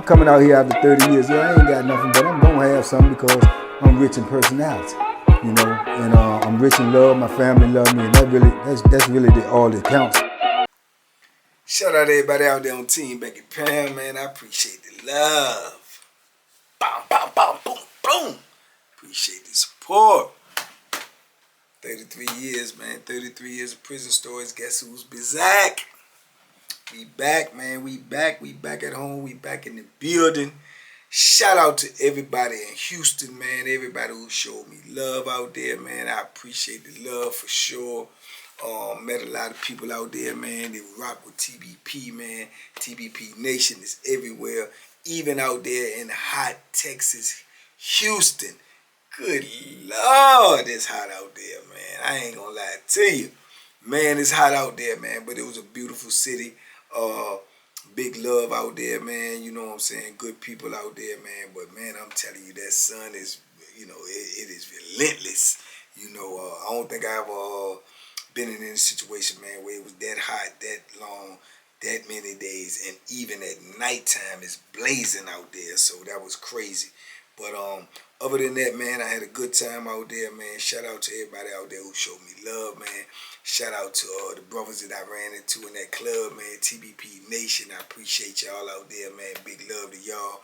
coming out here after 30 years. Yeah, I ain't got nothing, but I'm gonna have something because I'm rich in personality, you know, and I'm rich in love. My family love me, and that's really all that counts. Shout out to everybody out there on Team Banky Pound, man. I appreciate the love. Boom, boom, boom, boom, boom. Appreciate the support. 33 years, man. 33 years of prison stories. Guess who's back? We back, man. We back. We back at home. We back in the building. Shout out to everybody in Houston, man. Everybody who showed me love out there, man. I appreciate the love for sure. Met a lot of people out there, man. They rock with TBP, man. TBP Nation is everywhere. Even out there in hot Texas, Houston. Good Lord, it's hot out there, man. I ain't gonna lie to you. Man, it's hot out there, man. But it was a beautiful city. Big love out there, man. You know what I'm saying? Good people out there, man. But, man, I'm telling you, that sun is, you know, it is relentless. You know, I don't think I ever been in any situation, man, where it was that hot, that long, that many days. And even at nighttime, it's blazing out there. So that was crazy. But other than that, man, I had a good time out there, man. Shout out to everybody out there who showed me love, man. Shout out to the brothers that I ran into in that club, man. TBP Nation, I appreciate y'all out there, man. Big love to y'all.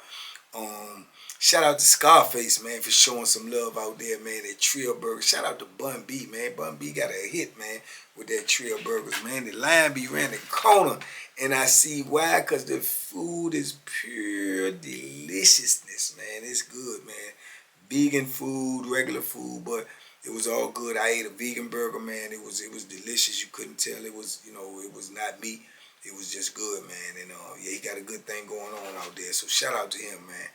Shout out to Scarface, man, for showing some love out there, man. That Trio Burgers. Shout out to Bun B, man. Bun B got a hit, man, with that Trio Burgers, man. The line be ran the corner, and I see why, because the food is pure deliciousness, man. It's good, man. Vegan food, regular food, but it was all good. I ate a vegan burger, man. It was delicious. You couldn't tell it was, you know, it was not meat. It was just good, man. And yeah, he got a good thing going on out there. So shout out to him, man.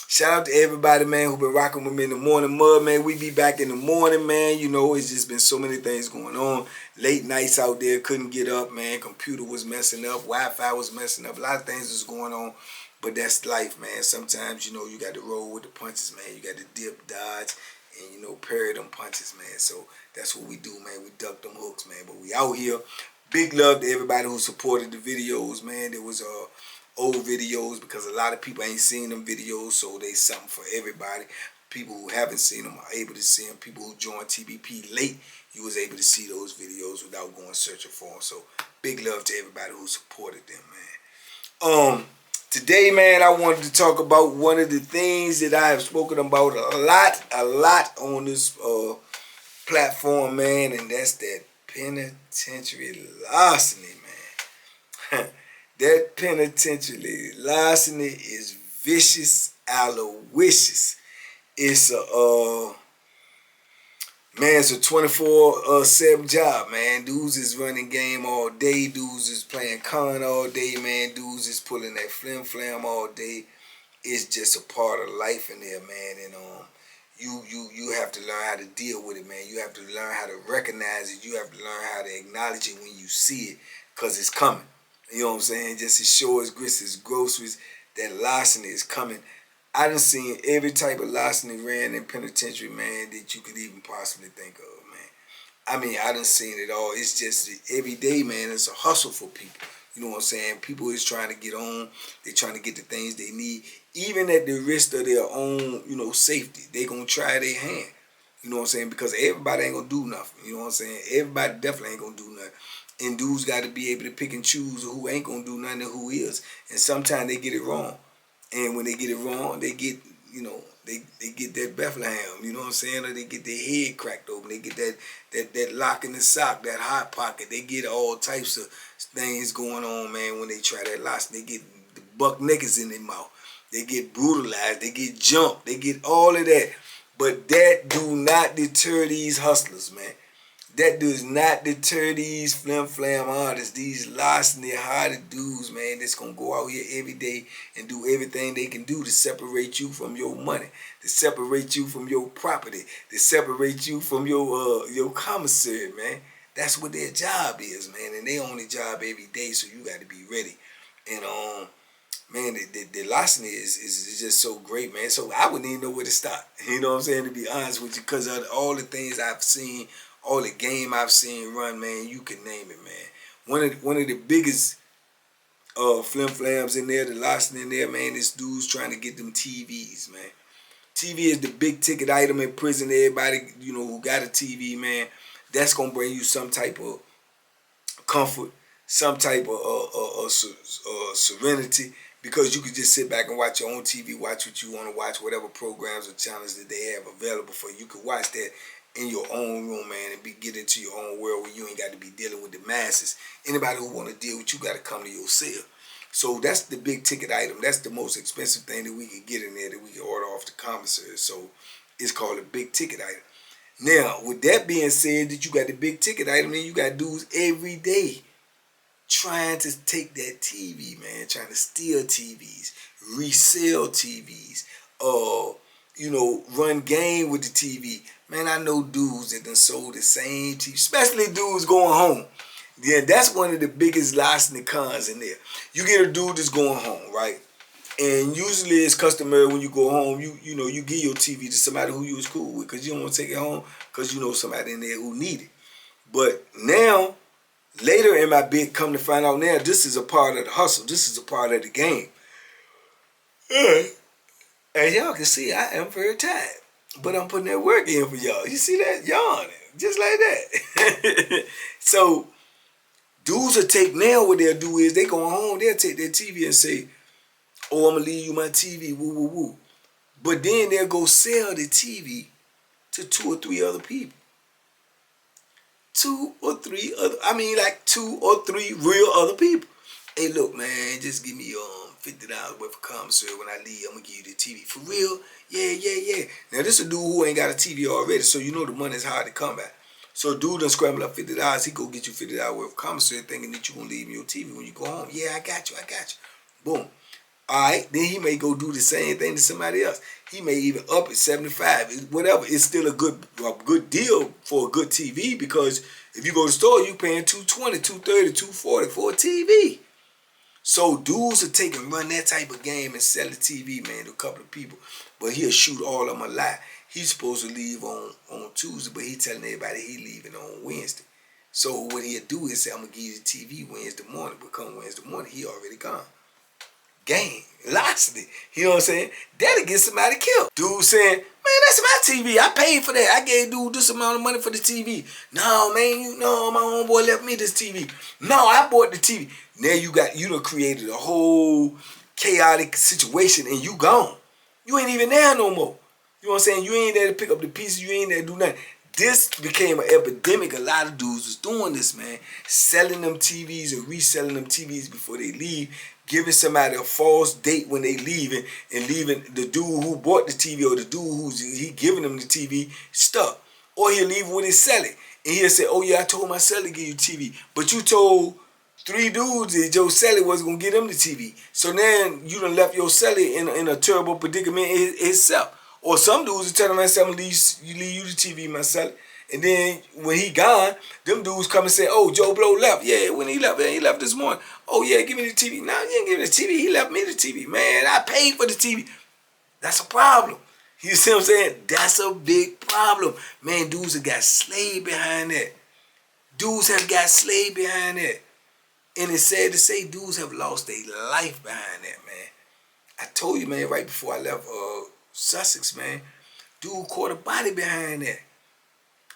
Shout out to everybody, man, who been rocking with me in the morning mud, man. We be back in the morning, man. You know, it's just been so many things going on. Late nights out there, couldn't get up, man. Computer was messing up. Wi-Fi was messing up. A lot of things was going on. But that's life, man. Sometimes, you know, you got to roll with the punches, man. You got to dip, dodge, and, you know, parry them punches, man. So that's what we do, man. We duck them hooks, man. But we out here. Big love to everybody who supported the videos, man. There was old videos because a lot of people ain't seen them videos, so they something for everybody. People who haven't seen them are able to see them. People who joined TBP late, you was able to see those videos without going searching for them. So big love to everybody who supported them, man. Today, man, I wanted to talk about one of the things that I have spoken about a lot on this platform, man, and that's that penitentiary larceny, man. That penitentiary larceny is vicious, aloysious. It's a man, it's a 24/7 job, man. Dudes is running game all day. Dudes is playing con all day, man. Dudes is pulling that flim-flam all day. It's just a part of life in there, man. And you have to learn how to deal with it, man. You have to learn how to recognize it. You have to learn how to acknowledge it when you see it, because it's coming. You know what I'm saying? Just as sure as grits as groceries, that larceny is coming. I done seen every type of larceny ran in penitentiary, man, that you could even possibly think of, man. I mean, I done seen it all. It's just every day, man, it's a hustle for people. You know what I'm saying? People is trying to get on. They're trying to get the things they need. Even at the risk of their own, you know, safety. They going to try their hand. You know what I'm saying? Because everybody ain't going to do nothing. You know what I'm saying? Everybody definitely ain't going to do nothing. And dudes got to be able to pick and choose who ain't going to do nothing and who is. And sometimes they get it wrong. And when they get it wrong, they get, you know, they get that Bethlehem, you know what I'm saying? Or they get their head cracked open. They get that lock in the sock, that hot pocket. They get all types of things going on, man, when they try that larceny. They get the buck nakeds in their mouth. They get brutalized. They get jumped. They get all of that. But that do not deter these hustlers, man. That does not deter these flim-flam artists, these larceny-hearted dudes, man, that's going to go out here every day and do everything they can do to separate you from your money, to separate you from your property, to separate you from your commissary, man. That's what their job is, man, and they on the job every day, so you got to be ready. And, man, the larceny is just so great, man. So I wouldn't even know where to start, you know what I'm saying, to be honest with you, because of all the things I've seen, all the game I've seen run, man, you can name it, man. One of the biggest Flim Flams in there, the Larceny in there, man. This dude's trying to get them TVs, man. TV is the big ticket item in prison. Everybody, who got a TV, man, that's gonna bring you some type of comfort, some type of serenity, because you can just sit back and watch your own TV, watch what you want to watch, whatever programs or channels that they have available for you. You can watch that in your own room, man, and get into your own world where you ain't got to be dealing with the masses. Anybody who want to deal with you got to come to your cell. So that's the big ticket item. That's the most expensive thing that we can get in there that we can order off the commissary. So it's called a big ticket item. Now, with that being said, that you got the big ticket item, then you got dudes every day trying to take that TV, man, trying to steal TVs, resell TVs, run game with the TV. Man, I know dudes that done sold the same TV, especially dudes going home. Yeah, that's one of the biggest Larceny cons in there. You get a dude that's going home, right? And usually it's customary when you go home, you give your TV to somebody who you was cool with, because you don't want to take it home because you know somebody in there who need it. But now, later in my bid, come to find out now, this is a part of the hustle. This is a part of the game. As y'all can see, I am very tired. But I'm putting that work in for y'all. You see that? Yawning. Just like that. So, dudes will take, now what they'll do is they go home, they'll take their TV and say, oh, I'm going to leave you my TV, woo, woo, woo. But then they'll go sell the TV to 2 or 3 other people. 2 or 3 other, like 2 or 3 real other people. Hey, look, man, just give me $50 worth of commissary when I leave. I'm going to give you the TV. For real? Yeah. Now, this is a dude who ain't got a TV already, so you know the money is hard to come by. So, dude done scramble up $50. He go get you $50 worth of commissary thinking that you going to leave him your TV when you go home. Yeah, I got you. Boom. All right, then he may go do the same thing to somebody else. He may even up at 75, whatever. It's still a good deal for a good TV, because if you go to the store, you paying $220, $230, $240 for a TV. So dudes are taking run that type of game and sell the TV, man, to a couple of people. But he'll shoot all of them a lie. He's supposed to leave on Tuesday, but he's telling everybody he leaving on Wednesday. So what he'll do is say, I'm going to give you the TV Wednesday morning, but come Wednesday morning, he already gone. Game, Larceny, you know what I'm saying? That'll get somebody killed. Dude saying, man, that's my TV. I paid for that. I gave dude this amount of money for the TV. No, man, my homeboy left me this TV. No, I bought the TV. Now you done created a whole chaotic situation and you gone. You ain't even there no more. You know what I'm saying? You ain't there to pick up the pieces. You ain't there to do nothing. This became an epidemic. A lot of dudes was doing this, man. Selling them TVs and reselling them TVs before they leave. Giving somebody a false date when they leaving, and leaving the dude who bought the TV or the dude he giving them the TV stuck. Or he'll leave when he sell it. And he'll say, oh yeah, I told my seller to give you TV. But you told 3 dudes that your seller was going to get them the TV. So then you done left your seller in a terrible predicament itself. Or some dudes will turn around and say, I'm going to leave you the TV, my seller. And then when he gone, them dudes come and say, oh, Joe Blow left. Yeah, when he left this morning. Oh, yeah, give me the TV. No, you ain't give me the TV. He left me the TV. Man, I paid for the TV. That's a problem. You see what I'm saying? That's a big problem. Man, dudes have got slaved behind that. Dudes have got slaved behind that. And it's sad to say dudes have lost their life behind that, man. I told you, man, right before I left Sussex, man, dude caught a body behind that.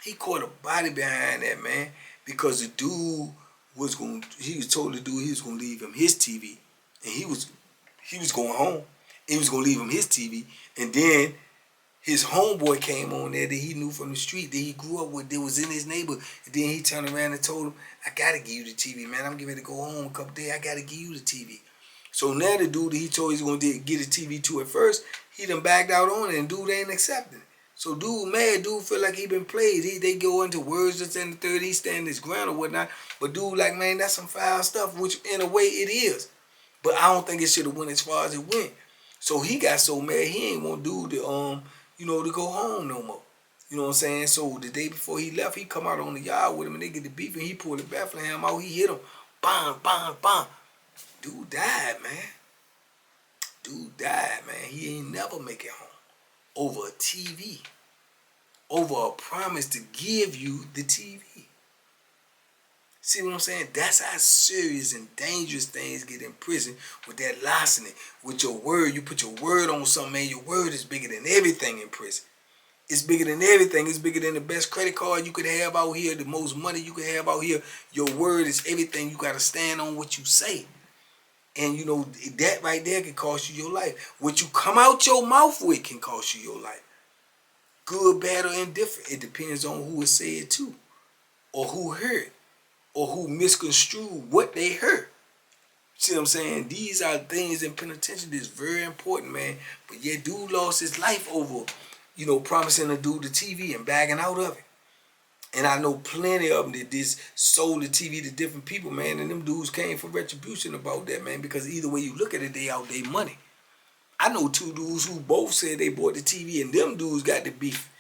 He caught a body behind that, man, because the dude he was told the dude he was going to leave him his TV, and he was going home. He was going to leave him his TV, and then his homeboy came on there that he knew from the street that he grew up with, that was in his neighborhood, and then he turned around and told him, I got to give you the TV, man. I'm getting ready to go home a couple days. I got to give you the TV. So now the dude that he told he's going to get a TV to at first, he done backed out on it, and dude ain't accepting it. So dude mad, dude feel like he been played. They go into words that's in the third, he stand his ground or whatnot. But dude like, man, that's some foul stuff, which in a way it is. But I don't think it should have went as far as it went. So he got so mad he ain't want dude to to go home no more. You know what I'm saying? So the day before he left, he come out on the yard with him and they get the beef and he pulled the Bethlehem out, he hit him. Bam, bam, bam. Dude died, man. He ain't never make it home. Over a TV. Over a promise to give you the TV. See what I'm saying? That's how serious and dangerous things get in prison with that larceny. With your word, you put your word on something, man. Your word is bigger than everything in prison. It's bigger than everything. It's bigger than the best credit card you could have out here, the most money you could have out here. Your word is everything. You got to stand on what you say. And you know, that right there can cost you your life. What you come out your mouth with can cost you your life. Good, bad, or indifferent. It depends on who is said to, or who heard, or who misconstrued what they heard. See what I'm saying? These are things in penitentiary that's very important, man. But yet dude lost his life over, you know, promising to do the TV and bagging out of it. And I know plenty of them that just sold the TV to different people, man. And them dudes came for retribution about that, man. Because either way you look at it, they out their money. I know two dudes who both said they bought the TV, and them dudes got the beef.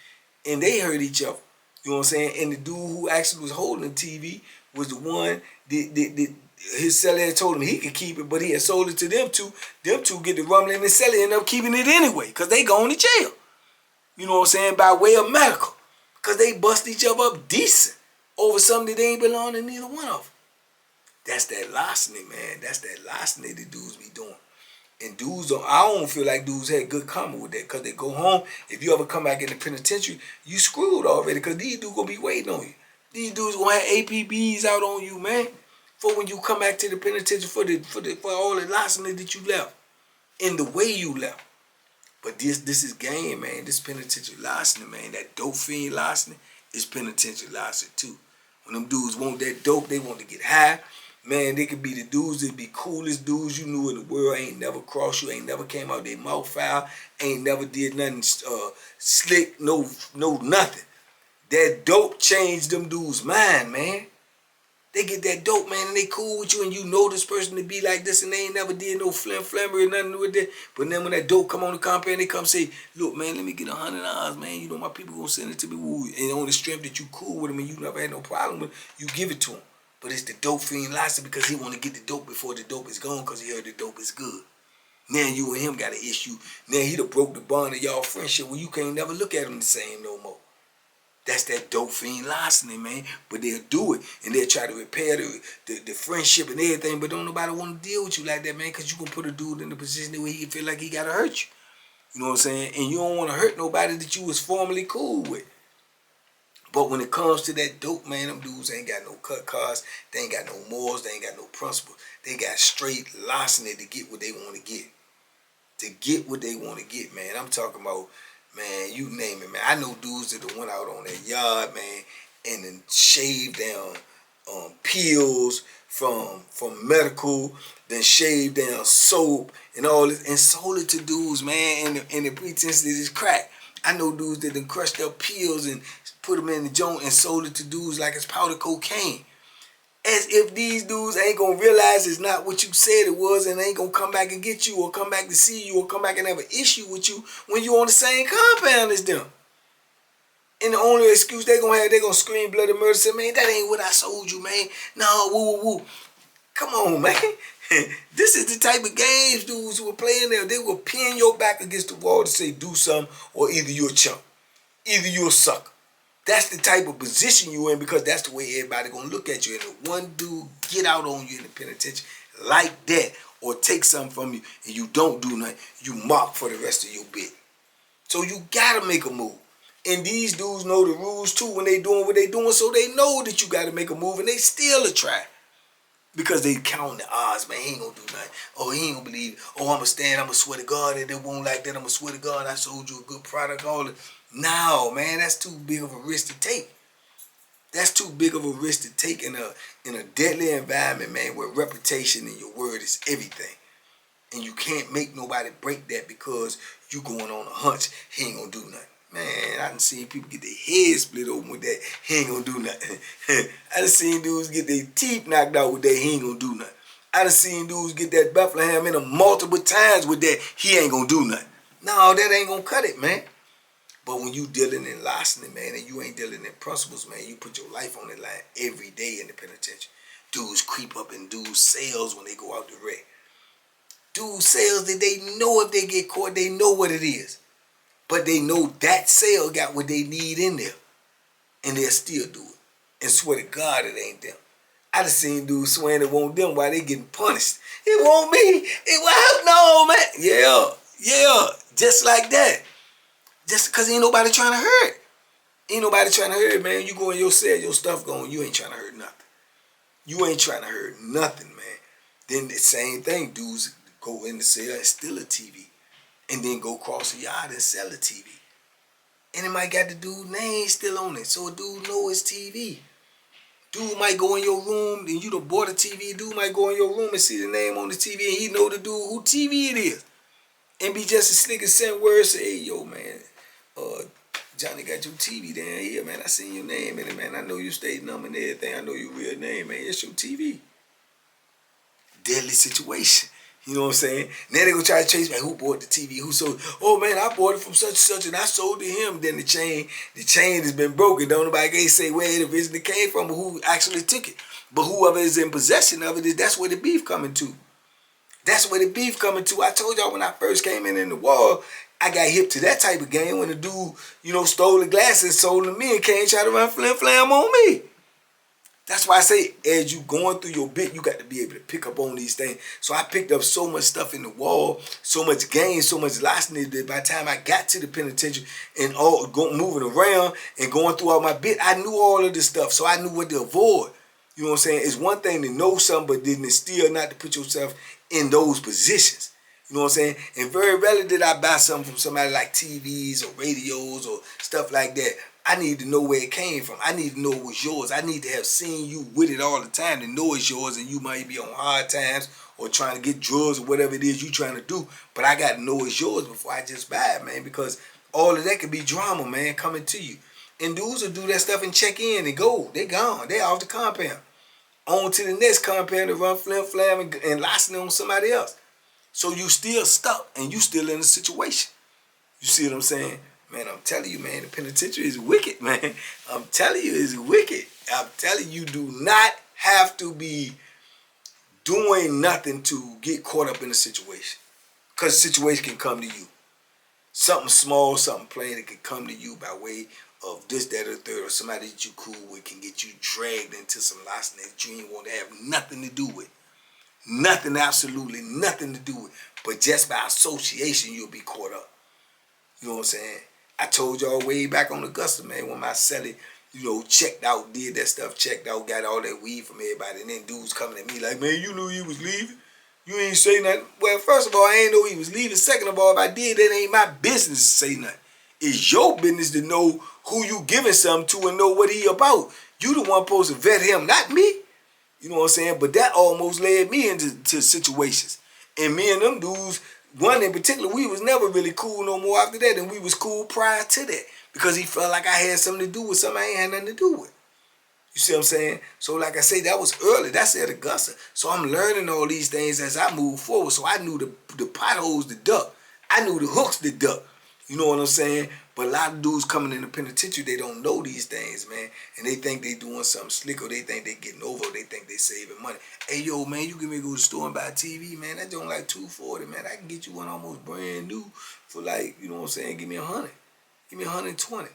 And they hurt each other. You know what I'm saying? And the dude who actually was holding the TV was the one that his seller had told him he could keep it, but he had sold it to them two. Them two get the rumbling, and the seller end up keeping it anyway, because they going to jail. You know what I'm saying? By way of medical. Because they bust each other up decent over something that ain't belong to neither one of them. That's that larceny, man. That's that larceny the dudes be doing. And dudes, I don't feel like dudes had good karma with that, because they go home. If you ever come back in the penitentiary, you screwed already, because these dudes going to be waiting on you. These dudes going to have APBs out on you, man, for when you come back to the penitentiary for all the larceny that you left in the way you left. But this is game, man. This penitentiary larceny, man. That dope fiend larceny is penitentiary larceny too. When them dudes want that dope, they want to get high. Man, they could be the dudes that be coolest dudes you knew in the world. Ain't never crossed you, ain't never came out their mouth foul, ain't never did nothing slick, no nothing. That dope changed them dudes' mind, man. They get that dope, man, and they cool with you, and you know this person to be like this, and they ain't never did no flammery or nothing with that. But then when that dope come on the compound, they come say, look, man, let me get $100, man. You know my people gonna send it to me. Woo. And on the strength that you cool with them and you never had no problem with, you give it to him. But it's the dope fiend larceny, because he want to get the dope before the dope is gone, because he heard the dope is good. Now you and him got an issue. Now he done broke the bond of y'all friendship where you can't never look at him the same no more. That's that dope fiend larceny, man. But they'll do it, and they'll try to repair the friendship and everything, but don't nobody want to deal with you like that, man, because you can put a dude in a position where he feel like he got to hurt you. You know what I'm saying? And you don't want to hurt nobody that you was formerly cool with. But when it comes to that dope, man, them dudes ain't got no cut cards. They ain't got no morals. They ain't got no principles. They got straight larceny to get what they want to get. To get what they want to get, man. I'm talking about, man, you name it, man. I know dudes that went out on that yard, man, and then shaved down pills from medical, then shaved down soap and all this, and sold it to dudes, man, and the pretense that it's crack. I know dudes that done crushed up pills and put them in the joint and sold it to dudes like it's powder cocaine. As if these dudes ain't gonna realize it's not what you said it was, and ain't gonna come back and get you, or come back to see you, or come back and have an issue with you when you on the same compound as them. And the only excuse they gonna scream bloody murder, say, man, that ain't what I sold you, man. No, woo. Come on, man. This is the type of games dudes who were playing there. They will pin your back against the wall to say do something, or either you're a chump, either you're a sucker. That's the type of position you in, because that's the way everybody gonna look at you. And if one dude get out on you in the penitentiary like that, or take something from you, and you don't do nothing, you mark for the rest of your bit. So you gotta make a move. And these dudes know the rules too when they doing what they doing, so they know that you gotta make a move, and they still a try. Because they counting the odds, man, he ain't gonna do nothing. Oh, he ain't gonna believe it. Oh, I'ma stand, I'ma swear to God that they won't like that. I'ma swear to God I sold you a good product, all that. No, man, that's too big of a risk to take. That's too big of a risk to take in a deadly environment, man, where reputation and your word is everything. And you can't make nobody break that because you going on a hunch. He ain't gonna do nothing. Man, I done seen people get their heads split open with that. He ain't gonna do nothing. I done seen dudes get their teeth knocked out with that. He ain't gonna do nothing. I done seen dudes get that Bethlehem in them multiple times with that. He ain't gonna do nothing. No, that ain't gonna cut it, man. But when you dealing in larceny, man, and you ain't dealing in principles, man, you put your life on the line every day in the penitentiary. Dudes creep up in dudes' cells when they go out to wreck. Dudes' cells that they know if they get caught, they know what it is. But they know that cell got what they need in there. And they'll still do it. And swear to God it ain't them. I done seen dudes swearing it won't them while they getting punished. It won't me. It won't, no, man. Yeah, just like that. Just because ain't nobody trying to hurt. Ain't nobody trying to hurt, man. You go in your cell, your stuff going, you ain't trying to hurt nothing. You ain't trying to hurt nothing, man. Then the same thing, dudes go in the cell and steal a TV. And then go across the yard and sell a TV. And it might got the dude's name still on it. So a dude know it's TV. Dude might go in your room and you done bought a TV. Dude might go in your room and see the name on the TV and he know the dude who TV it is. And be just as slick as send words, say, hey, yo, man, Johnny got your TV down here, man. I seen your name in it, man. I know your state number and everything. I know your real name, man. It's your TV. Deadly situation. You know what I'm saying? Now they gonna try to chase me. Who bought the TV? Who sold? Oh man, I bought it from such and such, and I sold to him. Then the chain has been broken. Don't nobody can say where it originally came from, or who actually took it. But whoever is in possession of it, that's where the beef coming to. That's where the beef coming to. I told y'all when I first came in the war, I got hip to that type of game when the dude, stole the glasses, sold them to me, and came try to run flim flam on me. That's why I say, as you going through your bit, you got to be able to pick up on these things. So I picked up so much stuff in the wall, so much game, so much larceny that by the time I got to the penitentiary and moving around and going through all my bit, I knew all of this stuff. So I knew what to avoid. You know what I'm saying? It's one thing to know something, but then it's still not to put yourself in those positions. You know what I'm saying? And very rarely did I buy something from somebody like TVs or radios or stuff like that. I need to know where it came from. I need to know it was yours. I need to have seen you with it all the time to know it's yours, and you might be on hard times or trying to get drugs or whatever it is you're trying to do. But I got to know it's yours before I just buy it, man, because all of that could be drama, man, coming to you. And dudes will do that stuff and check in and go. They gone. They off the compound. On to the next compound to run flim flam and larceny on somebody else. So you still stuck and you still in a situation. You see what I'm saying? Man, I'm telling you, man, the penitentiary is wicked, man. I'm telling you, it's wicked. I'm telling you, do not have to be doing nothing to get caught up in a situation. Because the situation can come to you. Something small, something plain, it can come to you by way of this, that, or the third, or somebody that you cool with can get you dragged into some larceny that you ain't want to have nothing to do with. Nothing, absolutely nothing to do with. But just by association, you'll be caught up. You know what I'm saying? I told y'all way back on Augusta, man, when my cellie, checked out, did that stuff, checked out, got all that weed from everybody, and then dudes coming at me like, man, you knew you was leaving? You ain't say nothing. Well, first of all, I ain't know he was leaving. Second of all, if I did, that ain't my business to say nothing. It's your business to know who you giving something to and know what he about. You the one supposed to vet him, not me. You know what I'm saying? But that almost led me into situations. And me and them dudes, one in particular, we was never really cool no more after that, and we was cool prior to that because he felt like I had something to do with something I ain't had nothing to do with. You see what I'm saying? So like I say, that was early. That's at Augusta. So I'm learning all these things as I move forward. So I knew the potholes to duck. I knew the hooks to duck. You know what I'm saying? But a lot of dudes coming in the penitentiary, they don't know these things, man. And they think they doing something slick, or they think they getting over, or they think they saving money. Hey, yo, man, you give me to go to the store and buy a TV, man. That joint like $240, man. I can get you one almost brand new for like, you know what I'm saying? Give me $100. Give me $120. What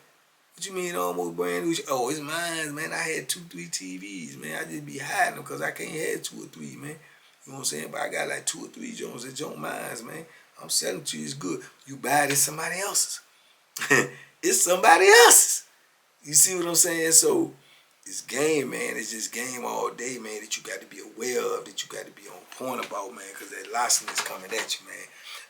you mean almost brand new? Oh, it's mine, man. I had 2, 3 TVs, man. I just be hiding them because I can't have 2 or 3, man. You know what I'm saying? But I got like 2 or 3 joints that joint mines, man. I'm selling to you, it's good. You buy it, it's somebody else's. It's somebody else's. You see what I'm saying? So it's game, man. It's just game all day, man, that you got to be aware of, that you got to be on point about, man, because that larceny is coming at you, man.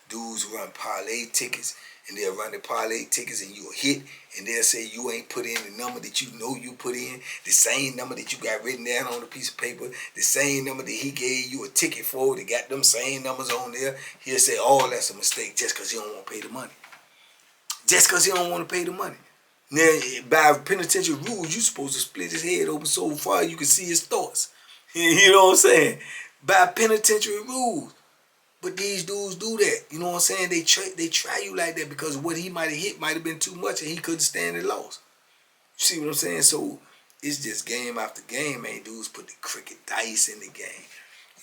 Dudes run parlay tickets, and they'll run the parlay tickets, and you'll hit, and they'll say you ain't put in the number that you know you put in, the same number that you got written down on a piece of paper, the same number that he gave you a ticket for, they got them same numbers on there. He'll say, oh, that's a mistake just because he don't want to pay the money. Just because he don't want to pay the money. Now, by penitentiary rules, you're supposed to split his head open so far you can see his thoughts. You know what I'm saying? By penitentiary rules. But these dudes do that. You know what I'm saying? They try you like that because what he might have hit might have been too much and he couldn't stand the loss. You see what I'm saying? So it's just game after game, man. Dudes put the cricket dice in the game.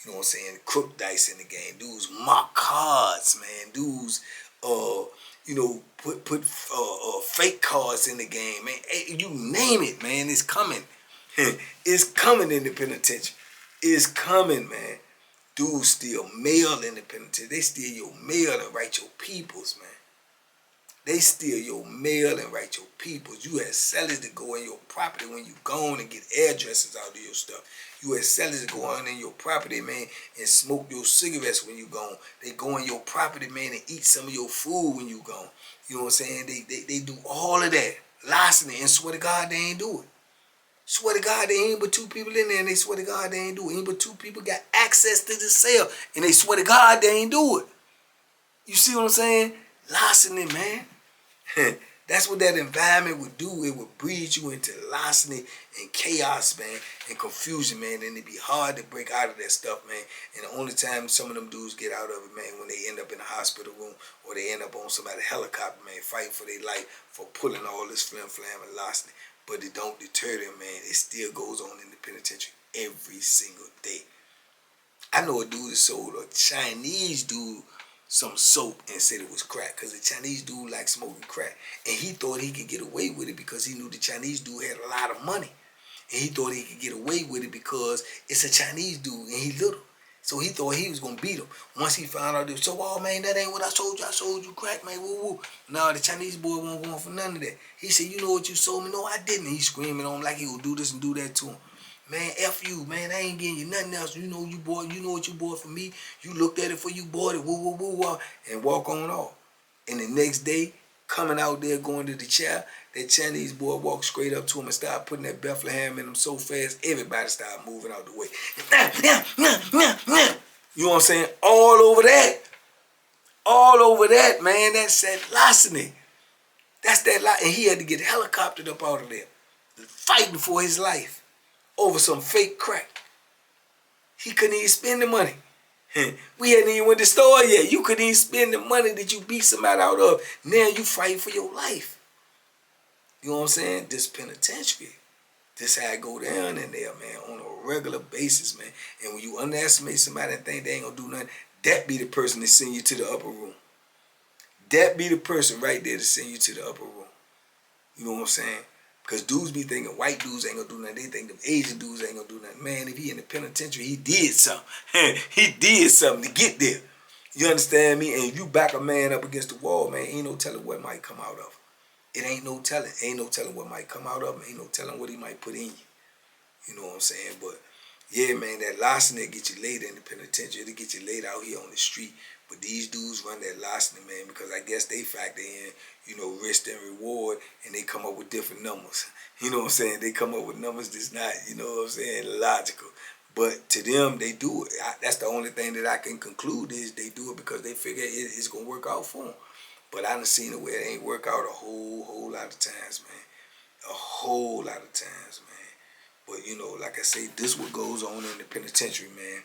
You know what I'm saying? The crook dice in the game. Dudes mock cards, man. Dudes, put fake cards in the game, man. Hey, you name it, man. It's coming. It's coming in the penitentiary. It's coming, man. Dudes steal mail in the penitentiary. They steal your mail and write your peoples, man. They steal your mail and write your peoples. You had sellers that go in your property when you gone and get addresses out of your stuff. You had sellers that go on in your property, man, and smoke your cigarettes when you gone. They go in your property, man, and eat some of your food when you gone. You know what I'm saying? They do all of that. Larceny, and swear to God they ain't do it. Swear to God, they ain't but 2 people in there, and they swear to God they ain't do it. Ain't but 2 people got access to the cell, and they swear to God they ain't do it. You see what I'm saying? Larceny, man. That's what that environment would do. It would breed you into larceny and chaos, man, and confusion, man. And it'd be hard to break out of that stuff, man. And the only time some of them dudes get out of it, man, when they end up in a hospital room or they end up on somebody's helicopter, man, fighting for their life for pulling all this flim-flam and larceny. But it don't deter them, man. It still goes on in the penitentiary every single day. I know a dude that sold a Chinese dude some soap and said it was crack because the Chinese dude liked smoking crack. And he thought he could get away with it because he knew the Chinese dude had a lot of money. And he thought he could get away with it because it's a Chinese dude and he little. So he thought he was going to beat him. Once he found out, so, oh man, that ain't what I sold you. I sold you crack, man. Woo woo. No, the Chinese boy won't go for none of that. He said, you know what you sold me? No, I didn't. He's screaming on him like he would do this and do that to him. Man, F you, man. I ain't getting you nothing else. You know you bought, you know what you bought for me. You looked at it for you bought it, woo, woo, woo, woo, and walk on off. And the next day, coming out there going to the chair, that Chinese boy walked straight up to him and started putting that Bethlehem in him so fast, everybody started moving out the way. You know what I'm saying? All over that, man. That's that larceny. That's that lot, and he had to get helicoptered up out of there, fighting for his life over some fake crack. He couldn't even spend the money. We hadn't even went to the store yet. You couldn't even spend the money that you beat somebody out of. Now you fighting for your life. You know what I'm saying? This penitentiary. This how it go down in there, man, on a regular basis, man. And when you underestimate somebody and think they ain't gonna do nothing, that be the person that send you to the upper room. That be the person right there to send you to the upper room. You know what I'm saying? Because dudes be thinking white dudes ain't gonna do nothing. They think them Asian dudes ain't gonna do nothing. Man, if he in the penitentiary, he did something. He did something to get there. You understand me? And if you back a man up against the wall, man, ain't no telling what might come out of. It ain't no telling. Ain't no telling what might come out of him. Ain't no telling what he might put in you. You know what I'm saying? But yeah, man, that larceny get you laid in the penitentiary. It'll get you laid out here on the street. But these dudes run that larceny, man, because I guess they factor in, you know, risk and reward, and they come up with different numbers. You know what I'm saying? They come up with numbers that's not, you know what I'm saying, logical. But to them, they do it. That's the only thing that I can conclude is they do it because they figure it's going to work out for them. But I done seen it where it ain't work out a whole lot of times, man. A whole lot of times, man. But, you know, like I say, this what goes on in the penitentiary, man.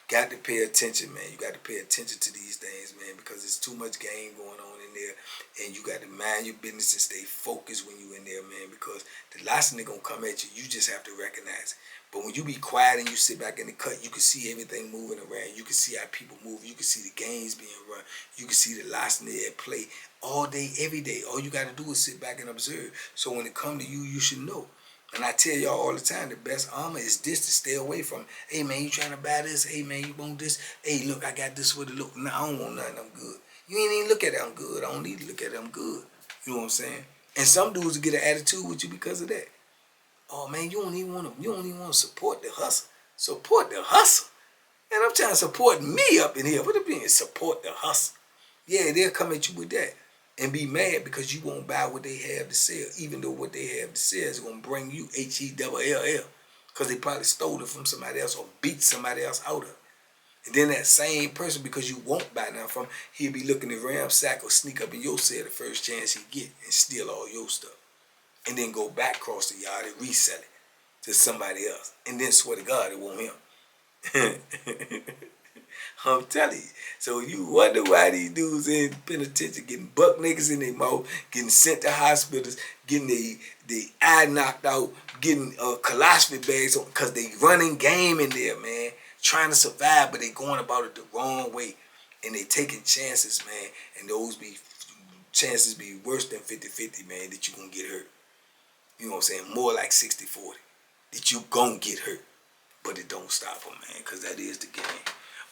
Got to pay attention, man. You got to pay attention to these things, man, because there's too much game going on in there. And you got to mind your business and stay focused when you in there, man, because the larceny going to come at you. You just have to recognize it. But when you be quiet and you sit back in the cut, you can see everything moving around. You can see how people move. You can see the games being run. You can see the larceny at play all day, every day. All you got to do is sit back and observe. So when it come to you, you should know. And I tell y'all all the time, the best armor is this to stay away from. Hey, man, you trying to buy this? Hey, man, you want this? Hey, look, I got this for the look. No, I don't want nothing. I'm good. You ain't even look at it. I'm good. I don't need to look at it. I'm good. You know what I'm saying? And some dudes will get an attitude with you because of that. Oh, man, you don't even want to support the hustle. Support the hustle? And I'm trying to support me up in here. What do you mean support the hustle? Yeah, they'll come at you with that and be mad because you won't buy what they have to sell, even though what they have to sell is going to bring you HELL because they probably stole it from somebody else or beat somebody else out of it. And then that same person, because you won't buy nothing from, he'll be looking to ransack or sneak up in your cell the first chance he get and steal all your stuff. And then go back across the yard and resell it to somebody else. And then swear to God it won't him. I'm telling you. So you wonder why these dudes in penitentiary getting buck niggas in their mouth, getting sent to hospitals, getting the eye knocked out, getting colostomy bags on, because they running game in there, man. Trying to survive, but they going about it the wrong way. And they taking chances, man. And those chances be worse than 50-50, man, that you gonna get hurt. You know what I'm saying? More like 60-40. that you gon' get hurt. But it don't stop them, man, because that is the game.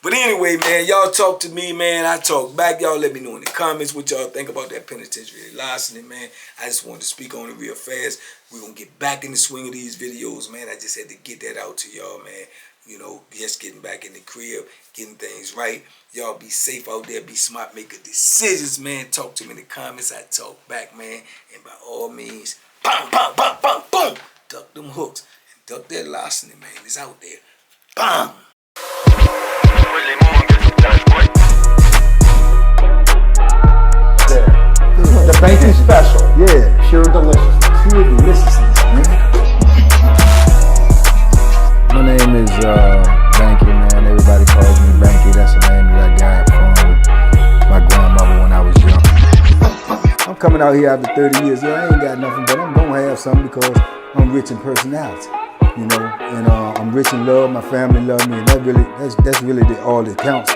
But anyway, man, y'all talk to me, man. I talk back. Y'all let me know in the comments what y'all think about that penitentiary larceny, man. I just wanted to speak on it real fast. We're going to get back in the swing of these videos, man. I just had to get that out to y'all, man. You know, just getting back in the crib, getting things right. Y'all be safe out there. Be smart. Make good decisions, man. Talk to me in the comments. I talk back, man. And by all means, boom, boom, boom, boom, boom. Duck them hooks. And duck that larceny, man. It's out there. Bam! The banky special. Yeah. Pure deliciousness. Pure deliciousness, man. My name is Banky, man. Everybody calls me Banky. That's the name that I got from my grandmother when I was young. I'm coming out here after 30 years. Yeah, I ain't got nothing, but I'm gonna have something because I'm rich in personality, you know, and I'm rich in love. My family love me, and that's really all that counts.